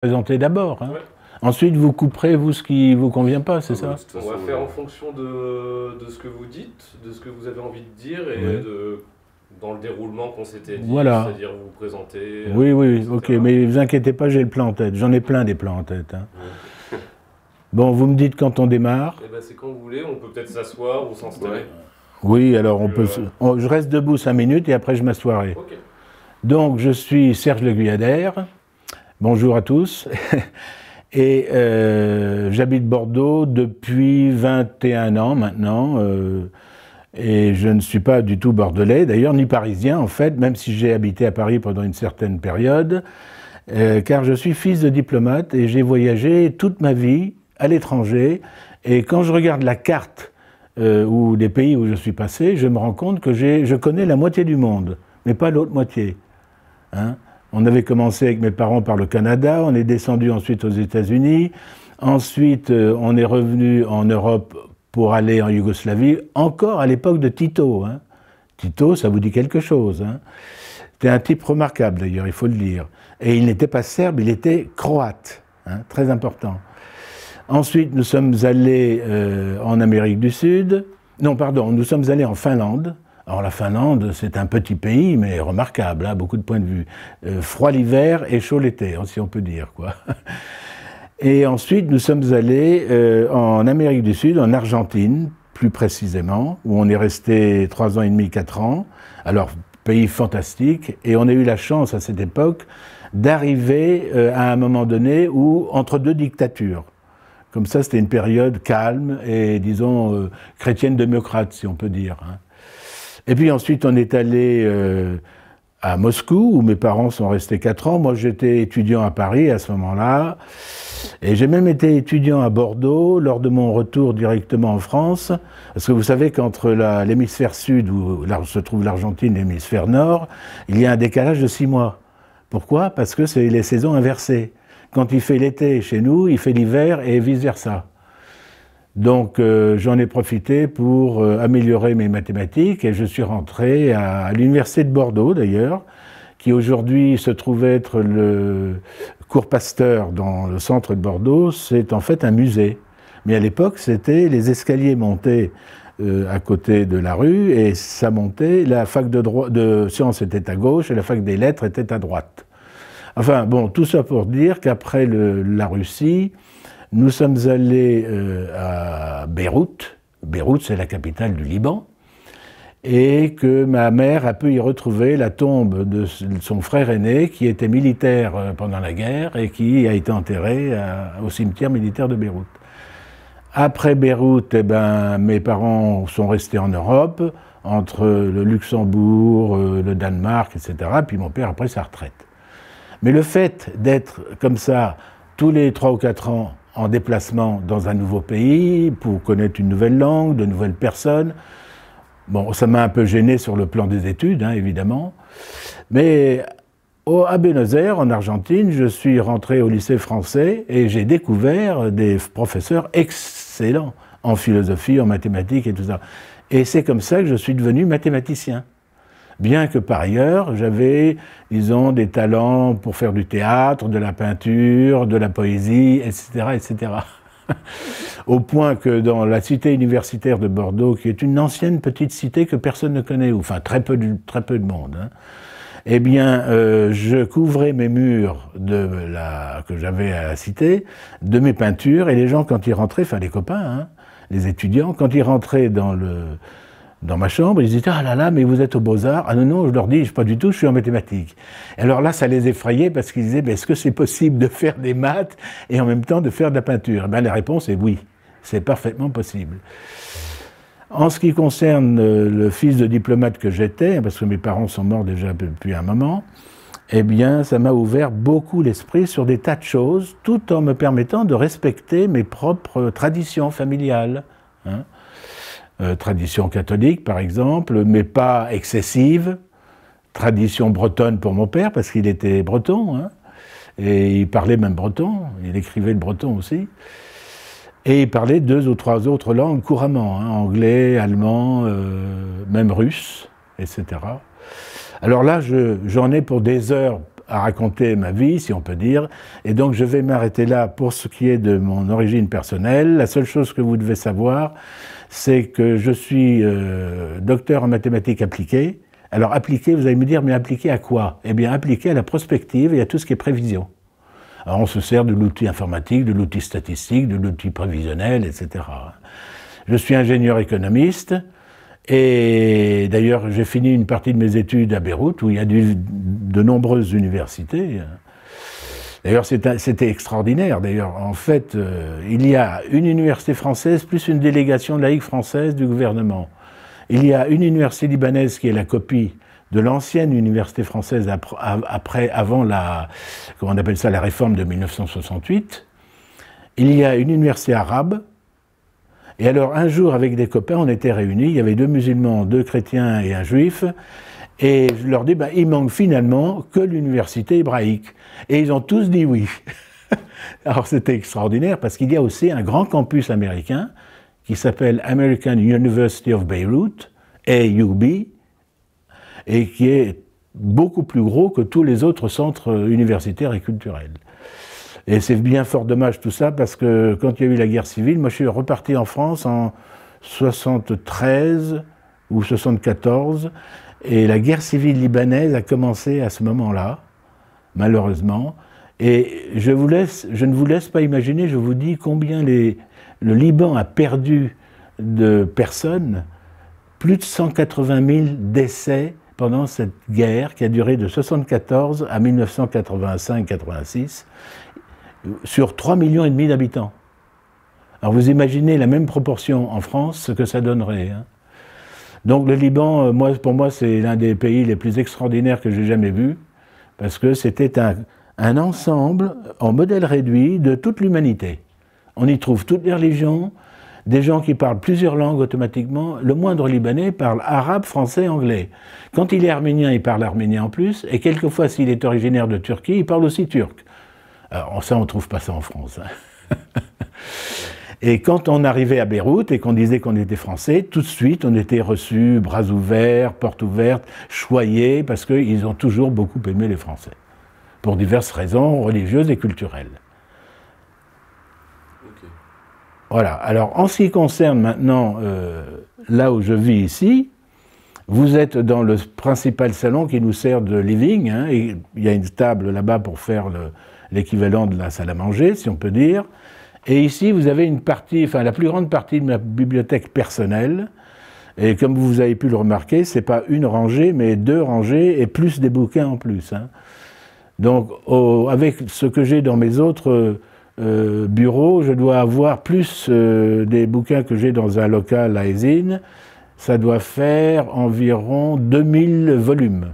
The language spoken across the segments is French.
présenter d'abord. Hein. Ouais. Ensuite, vous couperez, vous, ce qui vous convient pas, c'est ça? On va faire en fonction de ce que vous dites, de ce que vous avez envie de dire et Oui. dans le déroulement qu'on s'était dit, Voilà. c'est-à-dire vous présenter. Oui, oui, etc. ok, mais ne vous inquiétez pas, j'ai le plan en tête. J'en ai plein des plans en tête. Hein. Ouais. Bon, vous me dites quand on démarre. Eh ben, c'est quand vous voulez, on peut peut-être s'asseoir ou s'installer. Oui, alors on peut. Ouais. Je reste debout 5 minutes et après je m'assoirai. Ok. Donc, je suis Serge Le Guyadère. Bonjour à tous. Et j'habite Bordeaux depuis 21 ans maintenant. Et je ne suis pas du tout bordelais, d'ailleurs, ni parisien en fait, même si j'ai habité à Paris pendant une certaine période, car je suis fils de diplomate et j'ai voyagé toute ma vie à l'étranger. Et quand je regarde la carte ou des pays où je suis passé, je me rends compte que je connais la moitié du monde, mais pas l'autre moitié. Hein? On avait commencé avec mes parents par le Canada, on est descendu ensuite aux États-Unis, ensuite on est revenu en Europe pour aller en Yougoslavie, encore à l'époque de Tito. Hein. Tito, ça vous dit quelque chose. Hein. C'était un type remarquable d'ailleurs, il faut le dire. Et il n'était pas serbe, il était croate, hein, très important. Ensuite, nous sommes allés en Amérique du Sud. Non, pardon, nous sommes allés en Finlande. Alors la Finlande, c'est un petit pays, mais remarquable, hein, beaucoup de points de vue. Froid l'hiver et chaud l'été, si on peut dire, quoi. Et ensuite, nous sommes allés en Amérique du Sud, en Argentine, plus précisément, où on est resté 3 ans et demi, 4 ans. Alors, pays fantastique. Et on a eu la chance, à cette époque, d'arriver à un moment donné où, entre deux dictatures. Comme ça, c'était une période calme et, disons, chrétienne-démocrate, si on peut dire. Hein. Et puis ensuite, on est allé à Moscou, où mes parents sont restés 4 ans. Moi, j'étais étudiant à Paris à ce moment-là. Et j'ai même été étudiant à Bordeaux lors de mon retour directement en France. Parce que vous savez qu'entre l'hémisphère sud, où là se trouve l'Argentine, et l'hémisphère nord, il y a un décalage de 6 mois. Pourquoi? Parce que c'est les saisons inversées. Quand il fait l'été chez nous, il fait l'hiver et vice-versa. Donc j'en ai profité pour améliorer mes mathématiques et je suis rentré à l'université de Bordeaux d'ailleurs, qui aujourd'hui se trouve être le cours Pasteur dans le centre de Bordeaux. C'est en fait un musée. Mais à l'époque, c'était les escaliers montés à côté de la rue et ça montait. La fac de sciences était à gauche et la fac des lettres était à droite. Enfin bon, tout ça pour dire qu'après la Russie, nous sommes allés à Beyrouth. Beyrouth, c'est la capitale du Liban. Et que ma mère a pu y retrouver la tombe de son frère aîné, qui était militaire pendant la guerre et qui a été enterré au cimetière militaire de Beyrouth. Après Beyrouth, eh ben, mes parents sont restés en Europe, entre le Luxembourg, le Danemark, etc. Puis mon père a pris sa retraite. Mais le fait d'être comme ça, tous les 3 ou 4 ans, en déplacement dans un nouveau pays, pour connaître une nouvelle langue, de nouvelles personnes, bon, ça m'a un peu gêné sur le plan des études, hein, évidemment. Mais à Buenos Aires, en Argentine, je suis rentré au lycée français et j'ai découvert des professeurs excellents en philosophie, en mathématiques et tout ça. Et c'est comme ça que je suis devenu mathématicien. Bien que par ailleurs, j'avais, disons, des talents pour faire du théâtre, de la peinture, de la poésie, etc., etc. Au point que dans la cité universitaire de Bordeaux, qui est une ancienne petite cité que personne ne connaît, enfin très peu de monde, hein, eh bien, je couvrais mes murs que j'avais à la cité, de mes peintures, et les gens, quand ils rentraient, enfin les copains, hein, les étudiants, quand ils rentraient dans ma chambre, ils disaient « Ah là là, mais vous êtes aux Beaux-Arts ?» Ah non, non, je leur dis « Pas du tout, je suis en mathématiques. » Et alors là, ça les effrayait parce qu'ils disaient « Est-ce que c'est possible de faire des maths et en même temps de faire de la peinture ?» Eh bien, la réponse est oui, c'est parfaitement possible. En ce qui concerne le fils de diplomate que j'étais, parce que mes parents sont morts déjà depuis un moment, eh bien, ça m'a ouvert beaucoup l'esprit sur des tas de choses, tout en me permettant de respecter mes propres traditions familiales. Hein. Tradition catholique, par exemple, mais pas excessive. Tradition bretonne pour mon père, parce qu'il était breton, hein, et il parlait même breton, il écrivait le breton aussi. Et il parlait 2 ou 3 autres langues couramment, hein, anglais, allemand, même russe, etc. Alors là, j'en ai pour des heures à raconter ma vie, si on peut dire. Et donc je vais m'arrêter là pour ce qui est de mon origine personnelle. La seule chose que vous devez savoir, c'est que je suis docteur en mathématiques appliquées. Alors appliqué, vous allez me dire, mais appliqué à quoi? Eh bien appliqué à la prospective et à tout ce qui est prévision. Alors on se sert de l'outil informatique, de l'outil statistique, de l'outil prévisionnel, etc. Je suis ingénieur économiste et d'ailleurs j'ai fini une partie de mes études à Beyrouth où il y a de nombreuses universités. D'ailleurs c'était extraordinaire. D'ailleurs en fait il y a une université française plus une délégation laïque française du gouvernement. Il y a une université libanaise qui est la copie de l'ancienne université française avant la, comment on appelle ça, la réforme de 1968. Il y a une université arabe. Et alors, un jour, avec des copains, on était réunis. Il y avait 2 musulmans, 2 chrétiens et un juif. Et je leur dis, il manque finalement que l'université hébraïque. Et ils ont tous dit oui. Alors, c'était extraordinaire parce qu'il y a aussi un grand campus américain qui s'appelle American University of Beirut, AUB, et qui est beaucoup plus gros que tous les autres centres universitaires et culturels. Et c'est bien fort dommage tout ça, parce que quand il y a eu la guerre civile, moi je suis reparti en France en 73 ou 74, et la guerre civile libanaise a commencé à ce moment-là, malheureusement, et je ne vous laisse pas imaginer, je vous dis combien le Liban a perdu de personnes, plus de 180 000 décès pendant cette guerre qui a duré de 1974 à 1985-86, sur 3,5 millions d'habitants. Alors vous imaginez la même proportion en France, ce que ça donnerait. Hein. Donc le Liban, pour moi, c'est l'un des pays les plus extraordinaires que j'ai jamais vus, parce que c'était un ensemble en modèle réduit de toute l'humanité. On y trouve toutes les religions, des gens qui parlent plusieurs langues automatiquement. Le moindre Libanais parle arabe, français, anglais. Quand il est arménien, il parle arménien en plus, et quelquefois, s'il est originaire de Turquie, il parle aussi turc. Alors ça, on ne trouve pas ça en France. Hein. Et quand on arrivait à Beyrouth et qu'on disait qu'on était français, tout de suite, on était reçus, bras ouverts, portes ouvertes, choyés, parce qu'ils ont toujours beaucoup aimé les Français, pour diverses raisons religieuses et culturelles. Voilà. Alors, en ce qui concerne maintenant là où je vis ici, vous êtes dans le principal salon qui nous sert de living, hein, et il y a une table là-bas pour faire l'équivalent de la salle à manger, si on peut dire. Et ici, vous avez une partie, enfin la plus grande partie de ma bibliothèque personnelle. Et comme vous avez pu le remarquer, c'est pas une rangée, mais 2 rangées et plus des bouquins en plus. Hein. Donc, avec ce que j'ai dans mes autres bureau, je dois avoir plus des bouquins que j'ai dans un local à Eysines. Ça doit faire environ 2000 volumes,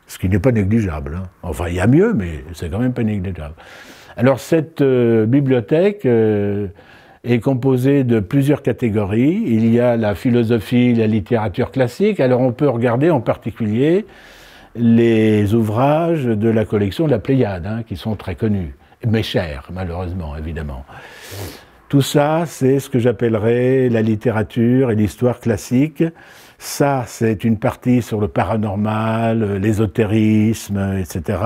ce qui n'est pas négligeable. Hein. Enfin, il y a mieux, mais c'est quand même pas négligeable. Alors, cette bibliothèque est composée de plusieurs catégories. Il y a la philosophie, la littérature classique. Alors, on peut regarder en particulier les ouvrages de la collection de la Pléiade, hein, qui sont très connus. Mais cher, malheureusement, évidemment. Tout ça, c'est ce que j'appellerais la littérature et l'histoire classique. Ça, c'est une partie sur le paranormal, l'ésotérisme, etc.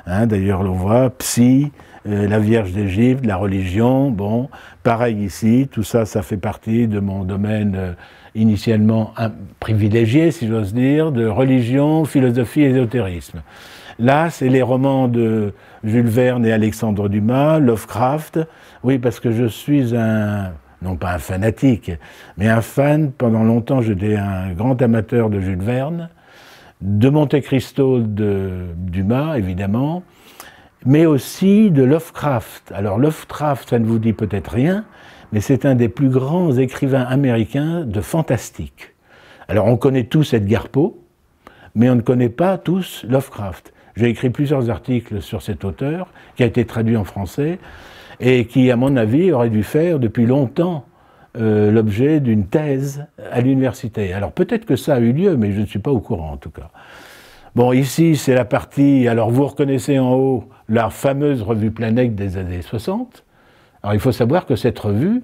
Hein, d'ailleurs, on voit Psy, la Vierge d'Égypte, la religion. Bon, pareil ici, tout ça, ça fait partie de mon domaine initialement privilégié, si j'ose dire, de religion, philosophie, ésotérisme. Là, c'est les romans de Jules Verne et Alexandre Dumas, Lovecraft. Oui, parce que je suis non pas un fanatique, mais un fan. Pendant longtemps, j'étais un grand amateur de Jules Verne, de Monte Cristo de Dumas, évidemment, mais aussi de Lovecraft. Alors Lovecraft, ça ne vous dit peut-être rien, mais c'est un des plus grands écrivains américains de fantastique. Alors on connaît tous Edgar Poe, mais on ne connaît pas tous Lovecraft. J'ai écrit plusieurs articles sur cet auteur, qui a été traduit en français, et qui, à mon avis, aurait dû faire depuis longtemps l'objet d'une thèse à l'université. Alors peut-être que ça a eu lieu, mais je ne suis pas au courant en tout cas. Bon, ici, c'est la partie, alors vous reconnaissez en haut la fameuse revue Planète des années 60. Alors il faut savoir que cette revue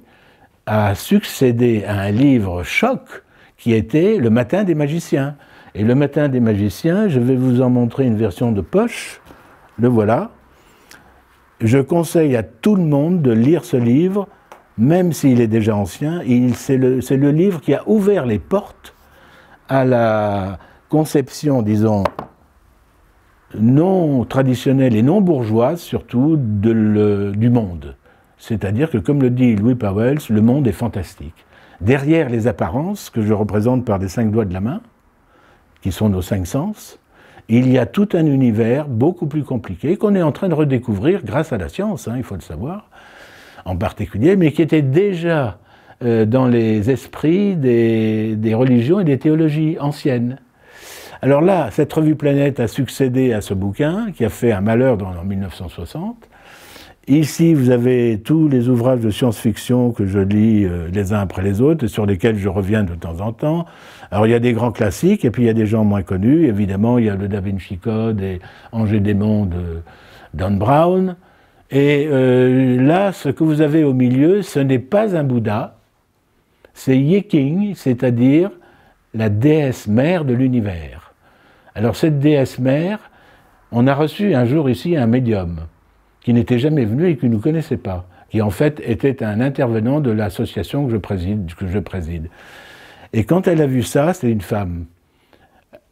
a succédé à un livre choc qui était Le Matin des magiciens. Et Le Matin des magiciens, je vais vous en montrer une version de poche. le voilà. Je conseille à tout le monde de lire ce livre, même s'il est déjà ancien. C'est le livre qui a ouvert les portes à la conception, disons, non traditionnelle et non bourgeoise, surtout, du monde. C'est-à-dire que, comme le dit Louis Pauwels, le monde est fantastique. Derrière les apparences, que je représente par des 5 doigts de la main, qui sont nos 5 sens, il y a tout un univers beaucoup plus compliqué qu'on est en train de redécouvrir grâce à la science, hein, il faut le savoir, en particulier, mais qui était déjà dans les esprits des religions et des théologies anciennes. Alors là, cette revue Planète a succédé à ce bouquin, qui a fait un malheur en 1960. Ici, vous avez tous les ouvrages de science-fiction que je lis les uns après les autres, et sur lesquels je reviens de temps en temps. Alors, il y a des grands classiques, et puis il y a des gens moins connus. Évidemment, il y a le Da Vinci Code et Angers Démon de Dan Brown. Et là, ce que vous avez au milieu, ce n'est pas un Bouddha, c'est Yi-King, c'est-à-dire la déesse mère de l'univers. Alors, cette déesse mère, on a reçu un jour ici un médium, qui n'était jamais venu et qui ne nous connaissait pas, qui en fait était un intervenant de l'association que je préside. Et quand elle a vu ça, c'est une femme,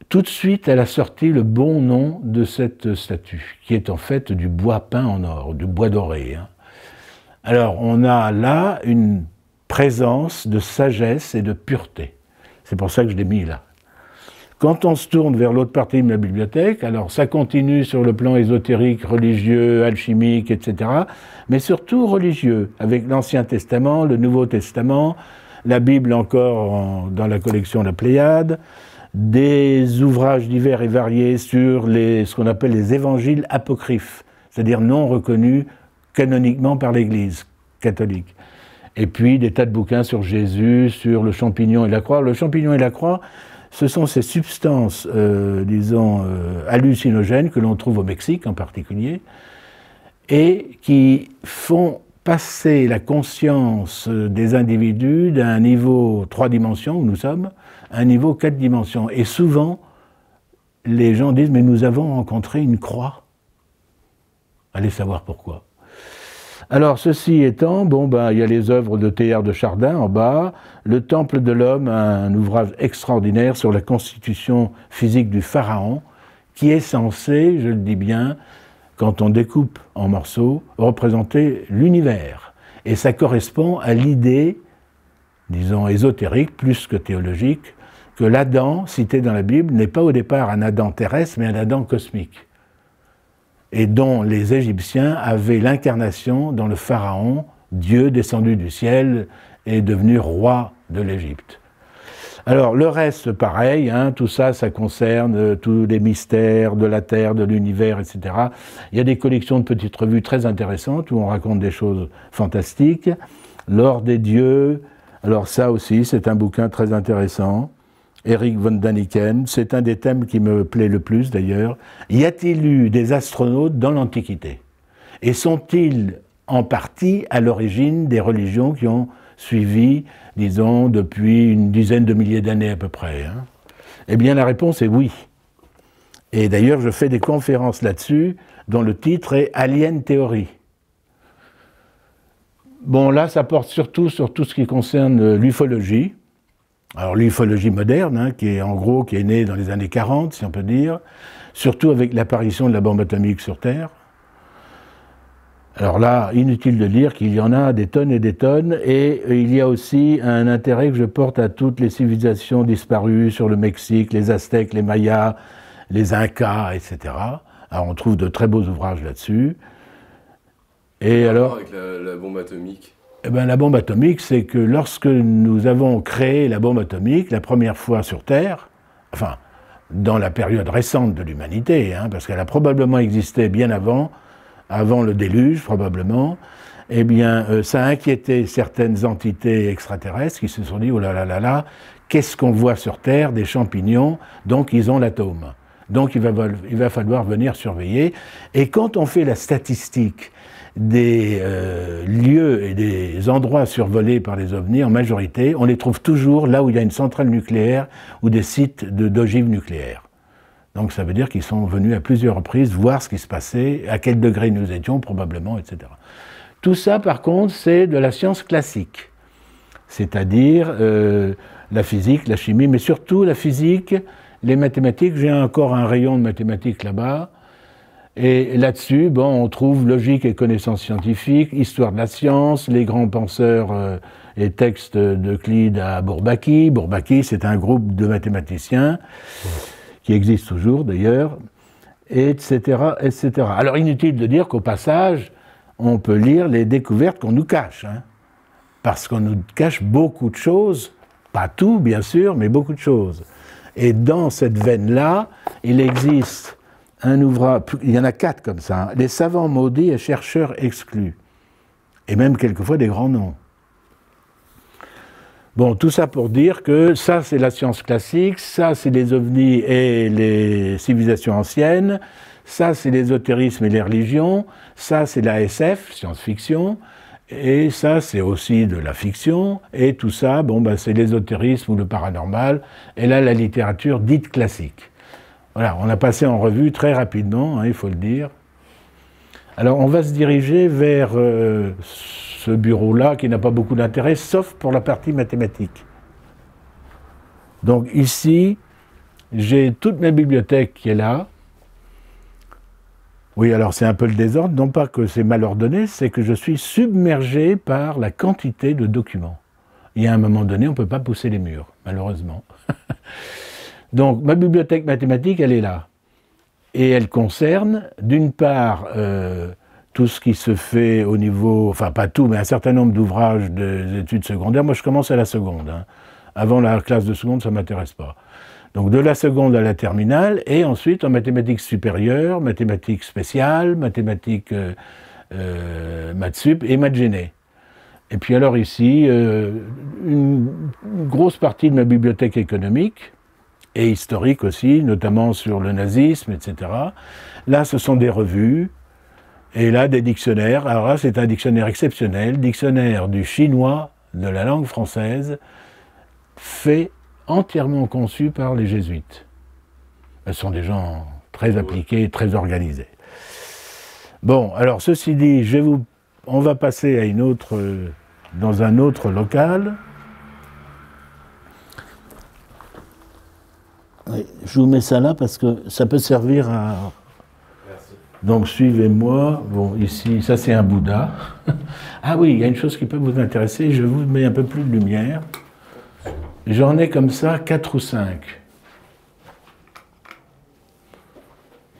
tout de suite elle a sorti le bon nom de cette statue, qui est en fait du bois peint en or, du bois doré. Hein. Alors on a là une présence de sagesse et de pureté. C'est pour ça que je l'ai mis là. Quand on se tourne vers l'autre partie de la bibliothèque, alors ça continue sur le plan ésotérique, religieux, alchimique, etc., mais surtout religieux, avec l'Ancien Testament, le Nouveau Testament, la Bible encore dans la collection La Pléiade, des ouvrages divers et variés sur ce qu'on appelle les évangiles apocryphes, c'est-à-dire non reconnus canoniquement par l'Église catholique. Et puis des tas de bouquins sur Jésus, sur le champignon et la croix. Le champignon et la croix, ce sont ces substances, hallucinogènes que l'on trouve au Mexique en particulier, et qui font passer la conscience des individus d'un niveau 3 dimensions, où nous sommes, à un niveau 4 dimensions. Et souvent, les gens disent « mais nous avons rencontré une croix ». Allez savoir pourquoi. Alors, ceci étant, il y a les œuvres de Teilhard de Chardin en bas, Le Temple de l'Homme, un ouvrage extraordinaire sur la constitution physique du pharaon, qui est censé, je le dis bien, quand on découpe en morceaux, représenter l'univers. Et ça correspond à l'idée, disons ésotérique, plus que théologique, que l'Adam, cité dans la Bible, n'est pas au départ un Adam terrestre, mais un Adam cosmique, et dont les Égyptiens avaient l'incarnation dans le pharaon, Dieu descendu du ciel et devenu roi de l'Égypte. Alors le reste, pareil, hein, tout ça, ça concerne tous les mystères de la Terre, de l'univers, etc. Il y a des collections de petites revues très intéressantes où on raconte des choses fantastiques. L'or des dieux, alors ça aussi, c'est un bouquin très intéressant. Eric von Daniken, c'est un des thèmes qui me plaît le plus d'ailleurs. Y a-t-il eu des astronautes dans l'Antiquité? Et sont-ils en partie à l'origine des religions qui ont suivi, disons, depuis une dizaine de milliers d'années à peu près, hein? Eh bien la réponse est oui. Et d'ailleurs je fais des conférences là-dessus, dont le titre est Alien Theory. Bon là ça porte surtout sur tout ce qui concerne l'ufologie. Alors l'ufologie moderne, hein, qui est née dans les années 40, si on peut dire, surtout avec l'apparition de la bombe atomique sur Terre. Alors là, inutile de dire qu'il y en a des tonnes, et il y a aussi un intérêt que je porte à toutes les civilisations disparues sur le Mexique, les Aztèques, les Mayas, les Incas, etc. Alors on trouve de très beaux ouvrages là-dessus. Et alors, avec la bombe atomique. Eh bien, la bombe atomique, c'est que lorsque nous avons créé la bombe atomique, la première fois sur Terre, enfin, dans la période récente de l'humanité, hein, parce qu'elle a probablement existé bien avant le déluge, probablement, eh bien, ça a inquiété certaines entités extraterrestres qui se sont dit « oh là là là là, qu'est-ce qu'on voit sur Terre? Des champignons, donc ils ont l'atome. Donc il va falloir venir surveiller. » Et quand on fait la statistique des lieux et des endroits survolés par les ovnis, en majorité, on les trouve toujours là où il y a une centrale nucléaire ou des sites d'ogives nucléaires. Donc ça veut dire qu'ils sont venus à plusieurs reprises voir ce qui se passait, à quel degré nous étions probablement, etc. Tout ça, par contre, c'est de la science classique, c'est-à-dire la physique, la chimie, mais surtout la physique, les mathématiques. J'ai encore un rayon de mathématiques là-bas, et là-dessus, bon, on trouve logique et connaissances scientifiques, histoire de la science, les grands penseurs et textes d'Euclide à Bourbaki. Bourbaki, c'est un groupe de mathématiciens qui existe toujours d'ailleurs, etc., etc. Alors inutile de dire qu'au passage, on peut lire les découvertes qu'on nous cache, hein, parce qu'on nous cache beaucoup de choses, pas tout bien sûr, mais beaucoup de choses. Et dans cette veine-là, il existe un ouvrage, il y en a 4 comme ça, hein, Les savants maudits et chercheurs exclus, et même quelquefois des grands noms. Bon, tout ça pour dire que ça, c'est la science classique, ça, c'est les ovnis et les civilisations anciennes, ça, c'est l'ésotérisme et les religions, ça, c'est la SF, science-fiction, et ça, c'est aussi de la fiction, et tout ça, bon, ben, c'est l'ésotérisme ou le paranormal, et là, la littérature dite classique. Voilà, on a passé en revue très rapidement, hein, il faut le dire. Alors, on va se diriger vers ce bureau-là qui n'a pas beaucoup d'intérêt, sauf pour la partie mathématique. Donc ici, j'ai toute ma bibliothèque qui est là. Oui, alors c'est un peu le désordre, non pas que c'est mal ordonné, c'est que je suis submergé par la quantité de documents. Et à un moment donné, on ne peut pas pousser les murs, malheureusement. Donc ma bibliothèque mathématique, elle est là. Et elle concerne, d'une part, tout ce qui se fait au niveau, enfin pas tout, mais un certain nombre d'ouvrages des études secondaires. Moi, je commence à la seconde. Hein. Avant la classe de seconde, ça ne m'intéresse pas. Donc de la seconde à la terminale, et ensuite en mathématiques supérieures, mathématiques spéciales, mathématiques maths sup et maths géné. Et puis alors ici, une grosse partie de ma bibliothèque économique, et historique aussi, notamment sur le nazisme, etc. Là, ce sont des revues, et là, des dictionnaires. Alors là, c'est un dictionnaire exceptionnel, dictionnaire du chinois, de la langue française, fait entièrement conçu par les jésuites. Ce sont des gens très appliqués, très organisés. Bon, alors ceci dit, on va passer à dans un autre local. Oui, je vous mets ça là parce que ça peut servir à... Merci. Donc suivez-moi. Bon, ici, ça c'est un Bouddha. Ah oui, il y a une chose qui peut vous intéresser, je vous mets un peu plus de lumière. J'en ai comme ça 4 ou 5.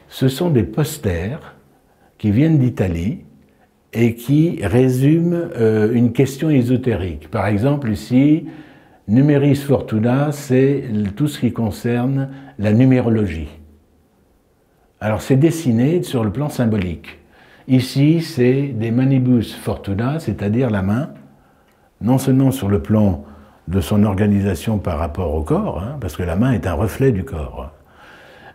Ce sont des posters qui viennent d'Italie et qui résument une question ésotérique. Par exemple, ici, Numeris Fortuna, c'est tout ce qui concerne la numérologie. Alors, c'est dessiné sur le plan symbolique. Ici, c'est des Manibus Fortuna, c'est-à-dire la main, non seulement sur le plan de son organisation par rapport au corps, hein, parce que la main est un reflet du corps,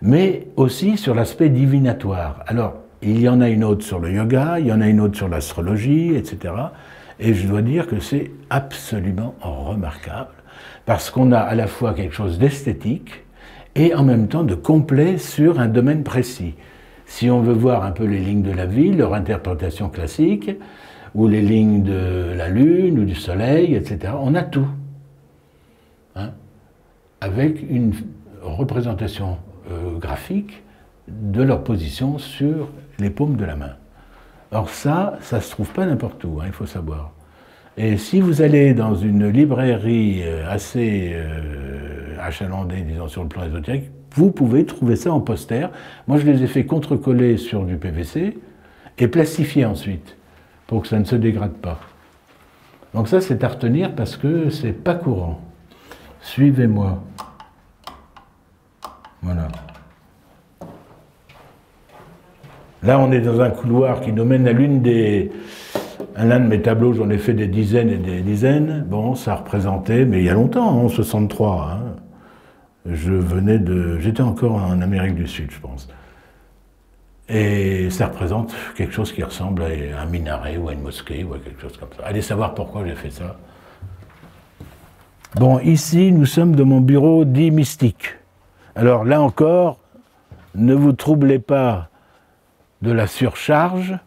mais aussi sur l'aspect divinatoire. Alors, il y en a une autre sur le yoga, il y en a une autre sur l'astrologie, etc. Et je dois dire que c'est absolument remarquable, parce qu'on a à la fois quelque chose d'esthétique et en même temps de complet sur un domaine précis. Si on veut voir un peu les lignes de la vie, leur interprétation classique, ou les lignes de la Lune ou du Soleil, etc., on a tout. Hein, avec une représentation graphique de leur position sur les paumes de la main. Or ça ne se trouve pas n'importe où, hein, il faut savoir. Et si vous allez dans une librairie assez achalandée, disons, sur le plan ésotérique, vous pouvez trouver ça en poster. Moi, je les ai fait contre-coller sur du PVC et plastifier ensuite, pour que ça ne se dégrade pas. Donc ça, c'est à retenir parce que c'est pas courant. Suivez-moi. Voilà. Là, on est dans un couloir qui nous mène à l'un de mes tableaux, j'en ai fait des dizaines et des dizaines. Bon, ça représentait, mais il y a longtemps, en 63. Hein, j'étais encore en Amérique du Sud, je pense. Et ça représente quelque chose qui ressemble à un minaret ou à une mosquée ou à quelque chose comme ça. Allez savoir pourquoi j'ai fait ça. Bon, ici, nous sommes dans mon bureau dit mystique. Alors là encore, ne vous troublez pas de la surcharge.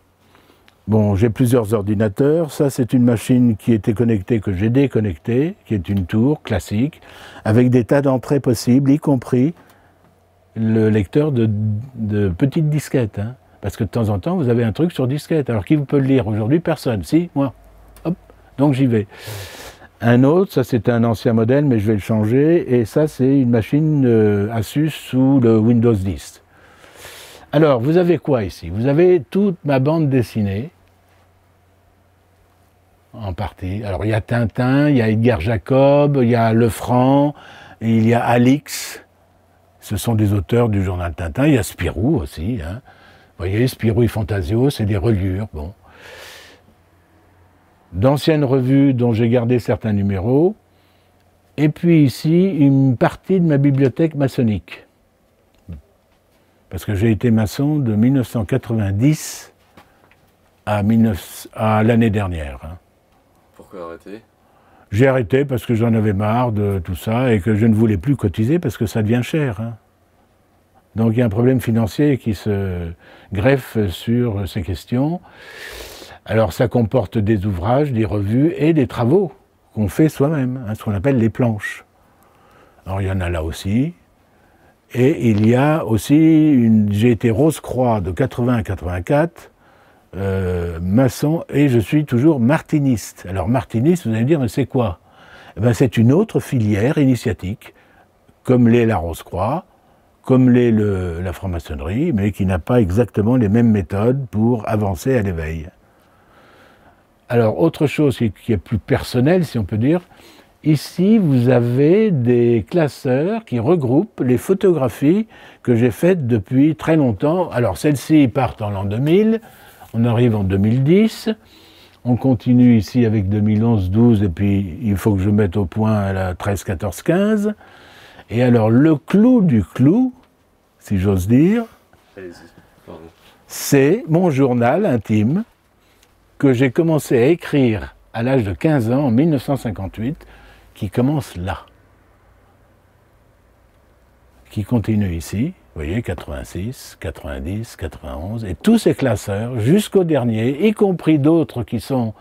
Bon, j'ai plusieurs ordinateurs. Ça, c'est une machine qui était connectée, que j'ai déconnectée, qui est une tour classique, avec des tas d'entrées possibles, y compris le lecteur de petites disquettes. Hein. Parce que de temps en temps, vous avez un truc sur disquette. Alors, qui peut le lire aujourd'hui? Personne. Si, moi. Hop, donc j'y vais. Un autre, ça c'est un ancien modèle, mais je vais le changer. Et ça, c'est une machine Asus sous le Windows 10. Alors, vous avez quoi ici? Vous avez toute ma bande dessinée, en partie. Alors, il y a Tintin, il y a Edgar Jacob, il y a Lefranc, il y a Alix. Ce sont des auteurs du journal Tintin. Il y a Spirou aussi. Hein. Vous voyez, Spirou et Fantasio, c'est des reliures. Bon. D'anciennes revues dont j'ai gardé certains numéros. Et puis ici, une partie de ma bibliothèque maçonnique. Parce que j'ai été maçon de 1990 à l'année dernière. Hein. Pourquoi arrêter? J'ai arrêté parce que j'en avais marre de tout ça et que je ne voulais plus cotiser parce que ça devient cher. Hein. Donc il y a un problème financier qui se greffe sur ces questions. Alors ça comporte des ouvrages, des revues et des travaux qu'on fait soi-même, hein, ce qu'on appelle les planches. Alors il y en a là aussi. Et il y a aussi, j'ai été Rose-Croix de 80 à 84, maçon, et je suis toujours martiniste. Alors martiniste, vous allez me dire, mais c'est quoi? Eh bien, c'est une autre filière initiatique, comme l'est la Rose-Croix, comme l'est la franc-maçonnerie, mais qui n'a pas exactement les mêmes méthodes pour avancer à l'éveil. Alors, autre chose qui est plus personnelle, si on peut dire, ici, vous avez des classeurs qui regroupent les photographies que j'ai faites depuis très longtemps. Alors, celles-ci partent en l'an 2000, on arrive en 2010, on continue ici avec 2011, 12, et puis il faut que je mette au point la 13, 14, 15. Et alors, le clou du clou, si j'ose dire, c'est mon journal intime que j'ai commencé à écrire à l'âge de 15 ans, en 1958, qui commence là, qui continue ici, vous voyez, 86, 90, 91, et tous ces classeurs, jusqu'au dernier, y compris d'autres qui sont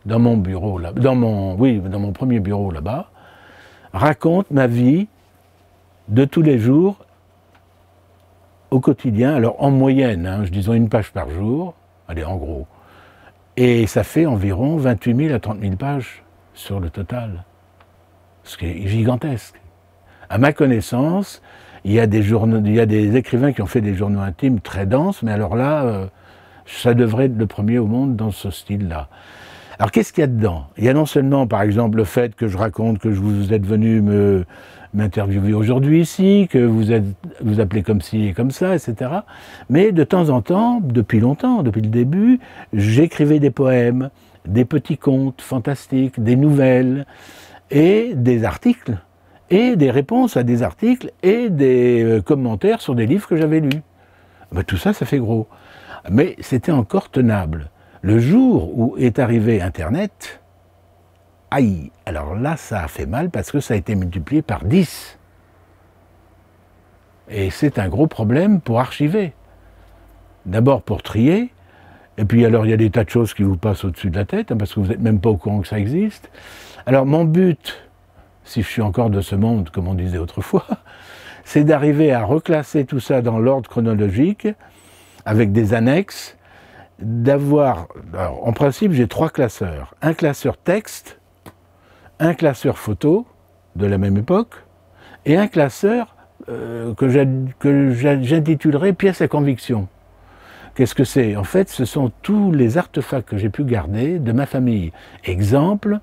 dans mon bureau, là, dans mon premier bureau là-bas, racontent ma vie de tous les jours, au quotidien, alors en moyenne, hein, je disons une page par jour, allez, en gros, et ça fait environ 28 000 à 30 000 pages sur le total. Ce qui est gigantesque. À ma connaissance, il y a des écrivains qui ont fait des journaux intimes très denses, mais alors là, ça devrait être le premier au monde dans ce style-là. Alors qu'est-ce qu'il y a dedans? Il y a non seulement, par exemple, le fait que je raconte que vous êtes venu m'interviewer aujourd'hui ici, que vous appelez comme ci et comme ça, etc. Mais de temps en temps, depuis longtemps, depuis le début, j'écrivais des poèmes, des petits contes fantastiques, des nouvelles, et des articles, et des réponses à des articles, et des commentaires sur des livres que j'avais lus. Ben, tout ça, ça fait gros. Mais c'était encore tenable. Le jour où est arrivé Internet, aïe, alors là, ça a fait mal parce que ça a été multiplié par 10. Et c'est un gros problème pour archiver. D'abord pour trier, et puis alors il y a des tas de choses qui vous passent au-dessus de la tête, hein, parce que vous n'êtes même pas au courant que ça existe. Alors mon but, si je suis encore de ce monde, comme on disait autrefois, c'est d'arriver à reclasser tout ça dans l'ordre chronologique, avec des annexes, d'avoir... En principe, j'ai 3 classeurs. Un classeur texte, un classeur photo, de la même époque, et un classeur que j'intitulerai pièces à conviction. Qu'est-ce que c'est? En fait, ce sont tous les artefacts que j'ai pu garder de ma famille. Exemple,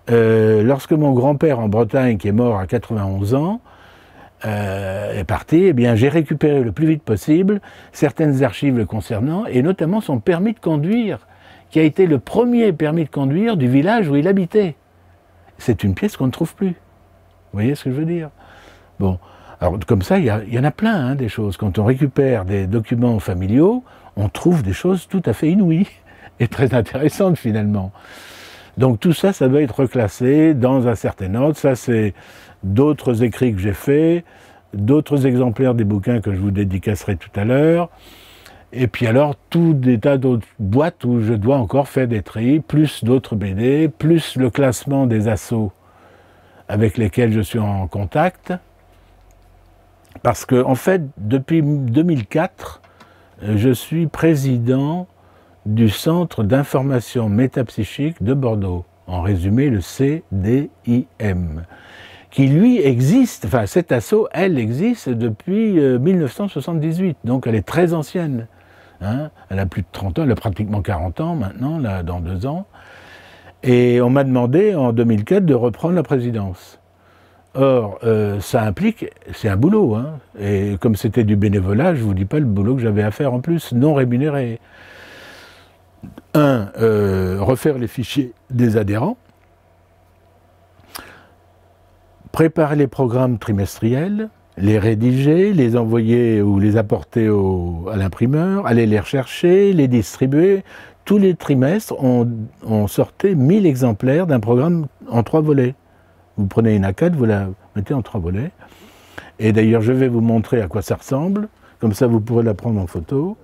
lorsque mon grand-père en Bretagne, qui est mort à 91 ans, est parti, eh bien, j'ai récupéré le plus vite possible certaines archives le concernant, et notamment son permis de conduire, qui a été le premier permis de conduire du village où il habitait. C'est une pièce qu'on ne trouve plus. Vous voyez ce que je veux dire? Bon, alors comme ça, il y en a plein, hein, des choses. Quand on récupère des documents familiaux, on trouve des choses tout à fait inouïes et très intéressantes finalement. Donc tout ça, ça doit être reclassé dans un certain ordre. Ça, c'est d'autres écrits que j'ai faits, d'autres exemplaires des bouquins que je vous dédicacerai tout à l'heure, et puis alors tout des tas d'autres boîtes où je dois encore faire des tris, plus d'autres BD, plus le classement des assos avec lesquels je suis en contact. Parce que, en fait, depuis 2004, je suis président du Centre d'information métapsychique de Bordeaux, en résumé le CDIM, qui lui existe, enfin cet asso, elle existe depuis 1978, donc elle est très ancienne. Hein, elle a plus de 30 ans, elle a pratiquement 40 ans maintenant, là, dans 2 ans. Et on m'a demandé en 2004 de reprendre la présidence. Or, ça implique, c'est un boulot, hein, et comme c'était du bénévolat, je ne vous dis pas le boulot que j'avais à faire en plus, non rémunéré. Refaire les fichiers des adhérents, préparer les programmes trimestriels, les rédiger, les envoyer ou les apporter à l'imprimeur, aller les rechercher, les distribuer. Tous les trimestres, on sortait 1000 exemplaires d'un programme en 3 volets. Vous prenez une A4, vous la mettez en 3 volets. Et d'ailleurs, je vais vous montrer à quoi ça ressemble. Comme ça, vous pourrez la prendre en photo.